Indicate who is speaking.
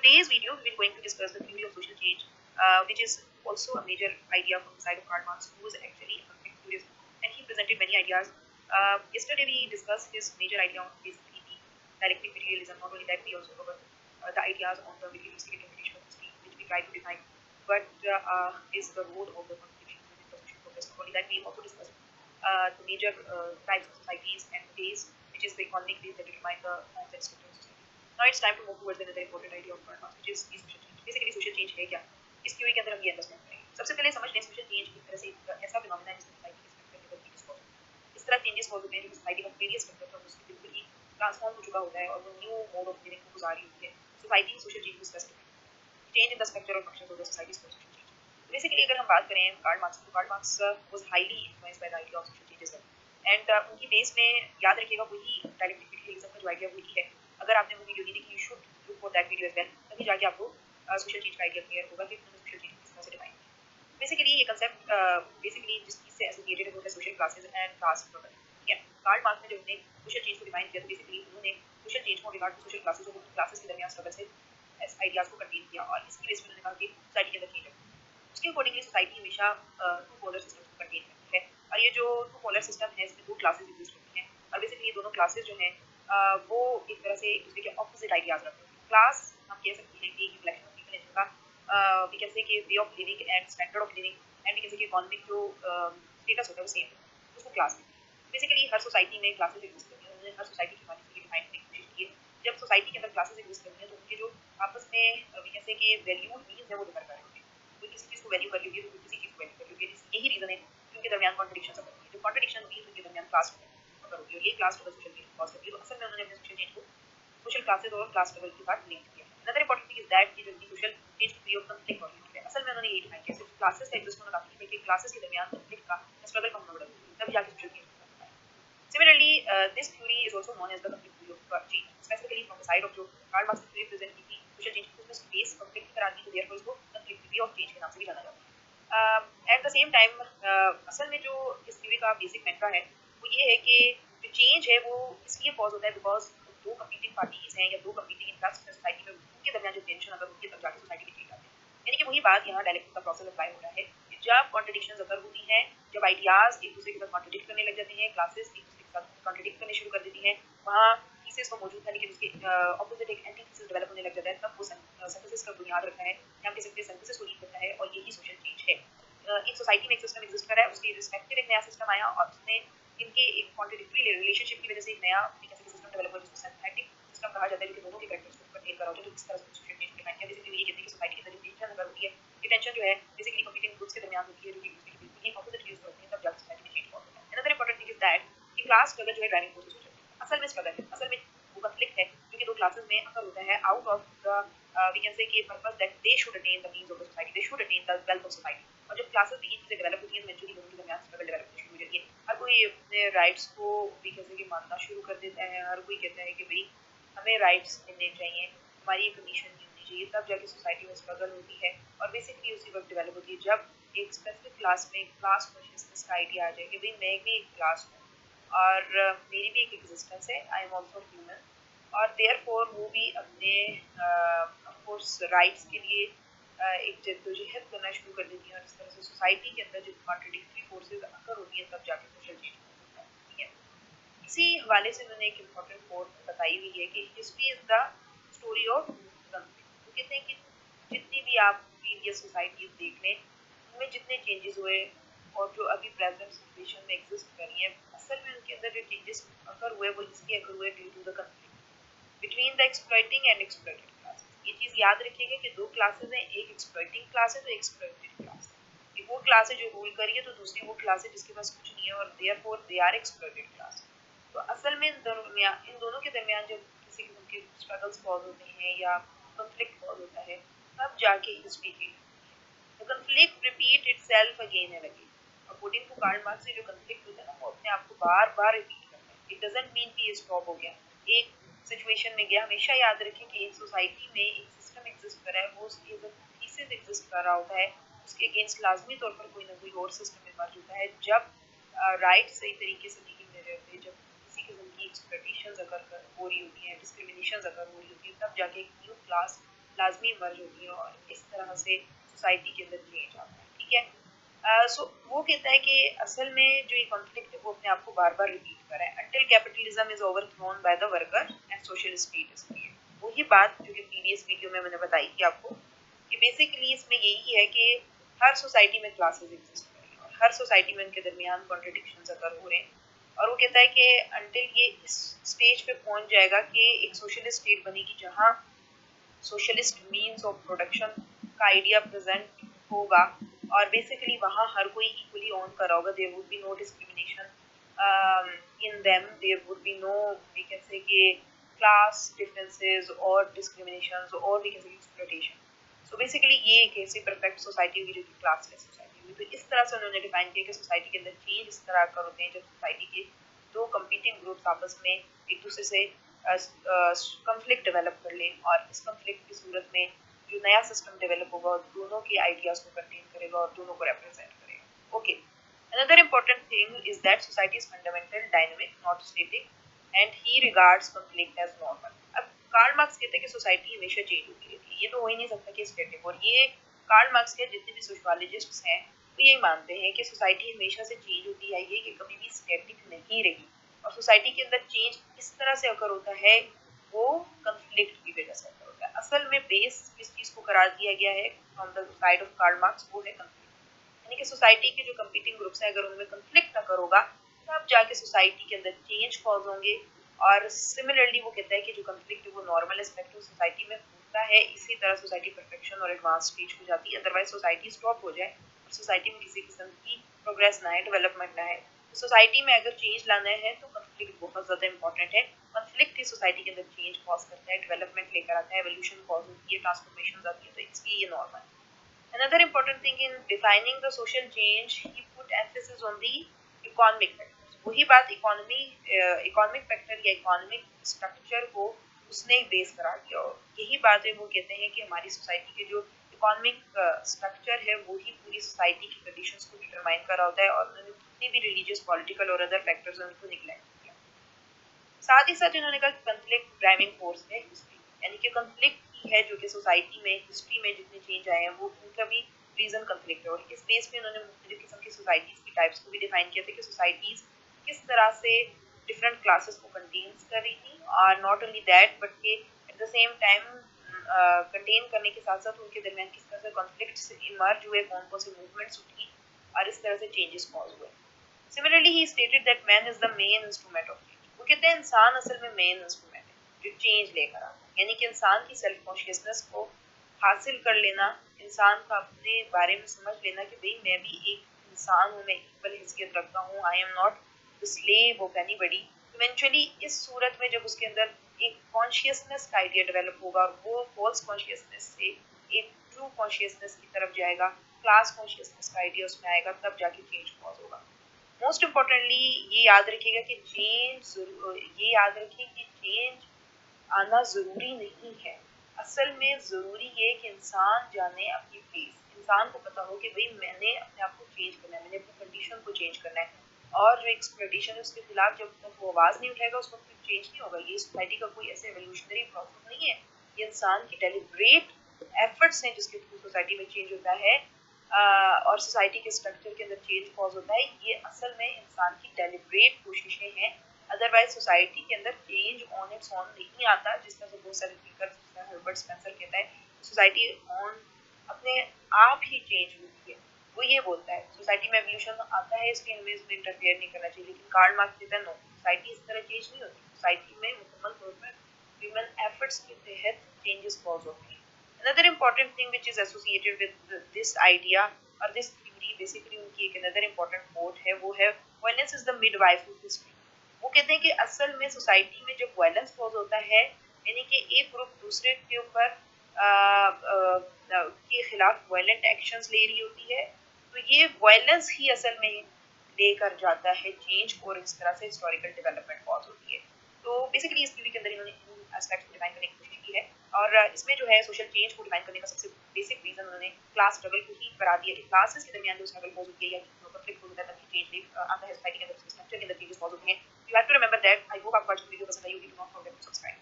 Speaker 1: today's video, we're going to discuss the theory of social change, which is also a major idea from the side of Karl Marx, who was actually a conflict theorist, and he presented many ideas. Yesterday, we discussed his major idea on basically the dialectic materialism. Not only that, we also covered the ideas on the materialistic interpretation of history, which we try to define what is the role of the contradiction within the social progress. Not only that, we also discussed the major types of societies and the ways, which is the economic ways that determine the forms and structure of society. Now it's time to move towards another important idea of Karl Marx, which is social change. Basically social change है क्या? इस theory के अंदर हम ये understand करेंगे। सबसे पहले समझ लें सोशल चेंज एक तरह से एक ऐसा फिनोमेना है जिसमें सोसाइटी के स्ट्रक्चर लेवल चेंजेस हो सकते हैं। इस तरह चेंजेस हो सकते हैं जो सोसाइटी का प्रीवियस स्ट्रक्चर था उसकी बिल्कुल ही ट्रांसफॉर्म हो चुका होता है और वो न्यू मोड ऑफ लिविंग को गुजार रही होती है। सोसाइटी सोशल चेंज को specific change in the structure और functions of the society is social change. Basically अगर हम बात करें कार्ल मार्क्स तो Karl Marx was highly influenced by the idea of social changes and उनकी बेस में याद रखिएगा वही डायरेक्टिव मेटेरियलिज्म का जो आइडिया वही है। अगर आपने वो वीडियो नहीं देखी you should look for that video as well, तभी जाके आपको सोशल चेंज का आइडिया क्लियर होगा कि उन्होंने सोशल चेंज किस तरह से डिफाइन किया। बेसिकली ये कंसेप्ट बेसिकली जिस चीज से एसोसिएटेड है वो है social classes and class struggle. ठीक है, कार्ल मार्क्स ने जब उन्होंने सोशल चेंज को डिफाइन किया तो बेसिकली उन्होंने सोशल चेंज को रिगार्ड टू सोशल क्लासेस और क्लासेस के दरमियान स्ट्रगल से आइडियाज को कंटेन किया और इसकी बेस पर उन्होंने कहा कि सोसाइटी के अंदर चेंज है। उसके अकॉर्डिंगली सोसाइटी हमेशा टू पोलर सिस्टम को कंटेन करती है और ये जो टू पोलर सिस्टम है इसमें दो क्लासेस एग्जिस्ट होती हैं और बेसिकली ये दोनों क्लासेस जो हैं वो एक तरह से एक दूसरे के ऑपोजिट आइडियाज रखते हैं। क्लास हम कह सकते हैं कि एक कलेक्शन ऑफ पीपल है जिनका वी कैन से कि way of living and standard of living and we can say कि इकोनॉमिक जो स्टेटस होता है वो सेम है, उसको क्लास है। बेसिकली हर सोसाइटी में क्लासेस एग्जिस्ट करती हैं, उन्होंने हर सोसाइटी के हवाले से डिफाइन करने की कोशिश की है। जब सोसाइटी के अंदर क्लासेस एग्जिस्ट करती हैं तो उनके जो आपस में वी कैन से कि वैल्यूड मीन्स है वो डिफर कर रहे होते हैं। कोई किसी चीज़ को वैल्यू कर रही होगी तो कोई किसी चीज़ को वैल्यू कर रही होगी। यही रीजन है कि उनके दरमियान कॉन्ट्रडिक्शन सब होती है। जो कॉन्ट्रडिक्शन होती है उनके दरमियान क्लास अगर होती है और ये class struggle social change cause करती है। तो असल में उन्होंने अपने सोशल चेंज को सोशल क्लासेस और क्लास स्ट्रगल के साथ लिंक किया। Another important thing is that कि जो सोशल चेंज की थ्योरी ऑफ कॉन्फ्लिक्ट ओरिएंटेड है। असल में उन्होंने यही डिफाइन किया सिर्फ क्लासेस का एग्जिस्ट होना काफी है कि क्लासेस के दरमियान कॉन्फ्लिक्ट का स्ट्रगल का होना बड़ा जरूरी है, तभी जाके सोशल चेंज होता है। Similarly, this theory is also known as the conflict theory of change, specifically from the side of जो कार्ल मार्क्स ने theory present की थी social change की उसमें space conflict की करार दी तो therefore इसको conflict theory of change के नाम से भी जाना जाता है। At the same time, असल में जो इस theory का basic mantra है वो ये है कि जो change है वो इसलिए cause होता है because दो competing parties हैं या दो competing interests हैं society में, उनके दरमियान जो tension अगर उनके तब जाके society में change आते हैं। यानी कि वही बात यहाँ डायलेक्टिक का प्रोसेस अप्लाई हो रहा है कि जब कॉन्ट्रडिक्शंस अगर होती हैं, जब आइडियाज एक दूसरे के साथ कॉन्ट्रडिक्ट करने लग जाते हैं, क्लासेस एक दूसरे के साथ कॉन्ट्रडिक्ट करने शुरू कर देती हैं, वहाँ थीसिस तो मौजूद था लेकिन उसके ऑपोजिट एक एंटी थीसिस डेवलप होने लग जाता है, तब वो सिंथेसिस का बुनियाद रखता है या हम कह सकते हैं सिंथेसिस को लीड करता है और यही सोशल चेंज है। एक सोसाइटी में एक सिस्टम एग्जिस्ट कर रहा है, उसके रिस्पेक्टिव एक नया सिस्टम आया और उसने इनके एक कॉन्ट्रडिक्टरी रिलेशनशिप की वजह से एक नया सिस्टम डेवलप हुआ जिसको सिंथेटिक सिस्टम कहा जाता है, जो कि दोनों के कैरेक्टर्स को कंटेन कर रहा होता है। तो इस तरह से सोशल चेंज डिफाइन किया। बेसिकली ये कहते हैं कि सोसाइटी के अंदर जो टेंशन अगर होती है, ये टेंशन जो है बेसिकली कंपीटिंग ग्रुप्स के दरमियान होती है जो कि एक दूसरे के बिल्कुल ही ऑपोजिट व्यूज होते हैं, तब जाकर सोसाइटी में चेंज होता है। Another important thing is that कि क्लास स्ट्रगल जो है ड्राइविंग फोर्स है सोशल असल में स्ट्रगल है, असल में वो कॉन्फ्लिक्ट है जो कि दो क्लासेस में अगर होता है out of the we can say कि purpose that they should attain the means of the society, they should attain the wealth of society. और जब क्लासेस में ये चीजें डेवलप होती हैं तो इवेंचुअली दोनों के दरमियान स्ट्रगल डेवलप होनी शुरू हो जाती है। हर कोई अपने राइट्स को वी कैन से कि मानना शुरू कर देता है, हर कोई कहता है कि भाई हमें राइट्स मिलने चाहिए, हमारी एक कंडीशन नहीं होनी चाहिए, तब जाके सोसाइटी में स्ट्रगल होती है और बेसिकली उसी वक्त डेवलप होती है जब एक स्पेसिफिक क्लास में क्लास कॉन्शियसनेस का आइडिया आ जाए कि भाई मैं भी एक क्लास हूँ और मेरी भी एक एग्जिस्टेंस है, आई एम ऑल्सो ह्यूमन और देयरफॉर वो भी अपने ऑफकोर्स राइट्स के लिए एक जद्दोजहद करना शुरू कर देती है और इस तरह से सोसाइटी के अंदर जो कॉन्ट्रडिक्टरी फोर्सेस अकर होती है तब जाके सोशल चेंज होता है। ठीक है, इसी हवाले से उन्होंने एक इम्पोर्टेंट कोट बताई हुई है कि history is the story of conflict. वो कहते हैं कि जितनी भी आप प्रीवियस सोसाइटीज देख लें उनमें जितने चेंजेस हुए और जो अभी प्रेजेंट सिचुएशन में एग्जिस्ट कर रही है, असल में उनके अंदर जो चेंजेस अकर हुए वो इसलिए अकर हुए due to the conflict between the exploiting and exploited classes. ये चीज याद रखिएगा कि दो क्लासेस हैं, एक एक्सप्लॉइटिंग क्लास है तो एक्सप्लॉइटेड क्लास है। एक वो क्लास है जो रूल कर रही है तो दूसरी वो क्लास है जिसके पास कुछ नहीं है और therefore they are exploited class. तो असल में इन दोनों के दरमियान जब किसी किस्म के स्ट्रगल्स कॉज होते हैं या कॉन्फ्लिक्ट कॉज होता है तब जाके हिस्ट्री चेंज होती है। The conflict repeat itself again and again. According to Karl Marx जो कॉन्फ्लिक्ट होता है ना वो अपने आप को बार बार रिपीट करता है। इट डजंट मीन कि ये स्टॉप हो गया एक सिचुएशन में गया। हमेशा याद रखें कि एक सोसाइटी में एक सिस्टम एग्जिस्ट कर रहा है, वो उसकी थीसिस एग्जिस्ट कर रहा होता है, उसके अगेंस्ट लाजमी तौर पर कोई ना कोई और सिस्टम इमर्ज होता है। जब राइट सही तरीके से नहीं मिल रहे होते, जब किसी किस्म की एक्सप्लॉइटेशंस अगर हो रही होती हैं, डिस्क्रिमिनेशंस अगर हो रही होती है, तब जाके एक न्यू क्लास लाजमी मर्ज होती हैं और इस तरह से सोसाइटी के अंदर चेंज आता है, ठीक है। सो वो कहता है कि असल में जो ये कॉन्फ्लिक्ट है वो अपने आप को बार बार रिपीट कर रहा है until capitalism is overthrown by the worker and social state is created. वही बात जो कि प्रीवियस वीडियो में मैंने बताई थी आपको कि बेसिकली इसमें यही है कि हर सोसाइटी में क्लासेस एग्जिस्ट कर रही हैं और हर सोसाइटी में उनके दरमियान कॉन्ट्रडिक्शंस अगर हो रहे हैं और वो कहता है कि अंटिल ये इस स्टेज पे पहुंच जाएगा कि एक सोशलिस्ट स्टेट बनेगी जहां सोशलिस्ट मीन्स ऑफ प्रोडक्शन का आइडिया प्रेजेंट होगा और बेसिकली वहाँ हर कोई इक्वली ऑन कर रहा होगा, there would be no discrimination in them, there would be no we can say कि क्लास डिफरेंसेस और डिस्क्रिमिनेशंस और we can say exploitation. So basically ये एक ऐसी परफेक्ट सोसाइटी होगी जो कि क्लासलेस सोसाइटी होगी। तो इस तरह से उन्होंने डिफाइन किया कि सोसाइटी के अंदर चेंज इस तरह कर होते हैं जब सोसाइटी के दो कंपीटिंग ग्रुप्स आपस में एक दूसरे से कंफ्लिक्ट डेवलप कर लें और इस कंफ्लिक्ट की सूरत में जो नया सिस्टम डेवलप होगा और दोनों के आइडियाज को कंटेन करेगा और दोनों को रिप्रेजेंट करेगा। Okay, another important thing is that society is fundamental dynamic not static and he regards conflict as normal। अब कार्ल मार्क्स कहते हैं कि सोसाइटी हमेशा चेंज होती रहती है, ये तो हो ही नहीं सकता कि स्टैटिक, और ये कार्ल मार्क्स के जितने भी सोशलॉजिस्ट्स हैं वो यही मानते हैं कि सोसाइटी हमेशा से चेंज होती आई है, ये कभी भी स्टैटिक नहीं रही और सोसाइटी के अंदर चेंज इस तरह से अकर होता है वो कंफ्लिक्ट की वजह से अकर होता है। असल में बेस किस चीज को करार दिया गया है from the side of Karl Marx, वो है कंफ्लिक्ट। यानी कि सोसाइटी के जो कंपीटिंग ग्रुप्स हैं अगर उनमें कंफ्लिक्ट अकर होगा तब जाके सोसाइटी के अंदर चेंज कॉज होंगे। और सिमिलरली वो कहता है कि जो कंफ्लिक्ट है वो नॉर्मल एस्पेक्ट सोसाइटी में होता है, इसी तरह सोसाइटी परफेक्शन और एडवांस स्टेज हो जाती है, अदरवाइज सोसाइटी स्टॉप हो जाए और सोसाइटी में किसी किस्म की प्रोग्रेस ना है, डेवलपमेंट ना है। सोसाइटी में अगर चेंज लाना है तो कंफ्लिक्ट बहुत ज्यादा इंपॉर्टेंट है। कंफ्लिक्ट ही सोसाइटी के अंदर चेंज कॉज करता है, डेवलपमेंट लेकर आता है, एवोल्यूशन कॉज होती है, ट्रांसफॉर्मेशन आती है, तो इसलिए ये normal. Another important thing in defining the social change, he put emphasis on the economic factors। वही बात इकोनॉमिक फैक्टर या इकोनॉमिक स्ट्रक्चर को उसने बेस करा दिया और यही बात है वो कहते हैं कि हमारी सोसाइटी के जो इकोनॉमिक स्ट्रक्चर है वही पूरी सोसाइटी की कंडीशंस को डिटरमाइन कर रहा होता है और उन्होंने जितने भी रिलीजियस पॉलिटिकल और अदर फैक्टर्स हैं उनको निगलेक्ट किया। साथ ही साथ इन्होंने कहा कंफ्लिक्ट ड्राइविंग फोर्स है हिस्ट्री, यानी कि कंफ्लिक्ट ही है जो कि सोसाइटी में हिस्ट्री में जितने चेंज आए हैं वो उनका भी रीजन कंफ्लिक्ट है। और इस बेस पे उन्होंने मुख्तलिफ किस्म की सोसाइटीज की टाइप्स को भी डिफाइन किया था कि सोसाइटीज किस तरह से डिफरेंट क्लासेस को कंटेन्स कर रही थी और नॉट ओनली दैट बट के at the same time contain करने के साथ साथ उनके दरमियान किस तरह से कॉन्फ्लिक्ट्स इमर्ज हुए, कौन कौन से मूवमेंट्स उठी और इस तरह से चेंजेस कॉज हुए। Similarly, he stated that man is the main instrument of change। वो कहते हैं इंसान असल में मेन इंस्ट्रूमेंट है जो चेंज लेकर आता है, यानी कि इंसान की सेल्फ कॉन्शियसनेस को हासिल कर लेना, इंसान का अपने बारे में समझ लेना कि भाई मैं भी एक इंसान हूँ, मैं इक्वल हैसियत रखता हूँ, I am not the slave of anybody. Eventually इस सूरत में जब उसके अंदर एक कॉन्शियसनेस का आइडिया डेवलप होगा और वो फॉल्स कॉन्शियसनेस से एक ट्रू कॉन्शियसनेस की तरफ जाएगा, क्लास कॉन्शियसनेस का आइडिया उसमें आएगा, तब जाके चेंज कॉज होगा। मोस्ट इम्पोर्टेंटली ये याद रखिएगा कि चेंज आना जरूरी नहीं है। असल में जरूरी ये कि इंसान जाने अपनी प्लेस, इंसान को पता हो कि भाई मैंने अपने आप को चेंज करना है, मैंने अपनी कंडीशन को चेंज करना है और जो एक्सप्लॉयटेशन है उसके खिलाफ जब तक वो आवाज नहीं उठाएगा उस वक्त चेंज नहीं होगा। ये सोसाइटी का कोई ऐसे एवोल्यूशनरी प्रोसेस नहीं है, ये इंसान की डेलिब्रेट एफर्ट्स हैं जिसके थ्रू सोसाइटी में चेंज होता है और सोसाइटी के स्ट्रक्चर के अंदर चेंज कॉज होता है। ये असल में इंसान की डेलिब्रेट कोशिशें हैं, अदरवाइज सोसाइटी के अंदर चेंज ऑन इट्स ऑन नहीं आता। जिस तरह से बहुत सारे थिंकर्स जिसमें हर्बर्ट स्पेंसर कहता है सोसाइटी ऑन अपने आप ही चेंज होती है, वो ये बोलता है सोसाइटी में एवोल्यूशन आता है इसलिए हमें इसमें इंटरफेयर नहीं करना चाहिए। लेकिन कार्ल मार्क्स कहता है नो, सोसाइटी इस तरह चेंज नहीं होती, सोसाइटी में मुकम्मल तौर पर ह्यूमन एफर्ट्स के तहत चेंजेस कॉज होते हैं। Another important thing which is associated with this idea or this theory, basically उनकी एक another important quote है वो है violence is the midwife of history। वो कहते हैं कि असल में सोसाइटी में जब वायलेंस कॉज होता है यानी कि एक ग्रुप दूसरे के ऊपर के खिलाफ वायलेंट एक्शंस ले रही होती है, तो ये वायलेंस ही असल में लेकर जाता है चेंज और इस तरह से हिस्टोरिकल डेवलपमेंट कॉज होती है। तो बेसिकली इस थ्योरी के अंदर इन्होंने इन एस्पेक्ट्स को डिफाइन करने की कोशिश की है और इसमें जो है सोशल चेंज को डिफाइन करने का सबसे बेसिक रीजन उन्होंने क्लास स्ट्रगल को ही करा दिया कि क्लासेस के दरमियान जो स्ट्रगल कॉज होती है या कॉन्फ्लिक्ट होता है तभी चेंज आता है सोसाइटी के अंदर, स्ट्रक्चर के अंदर चेंजेस कॉज होते हैं। You have to remember that. I hope आपको आज की वीडियो पसंद आई होगी। Do not forget to subscribe.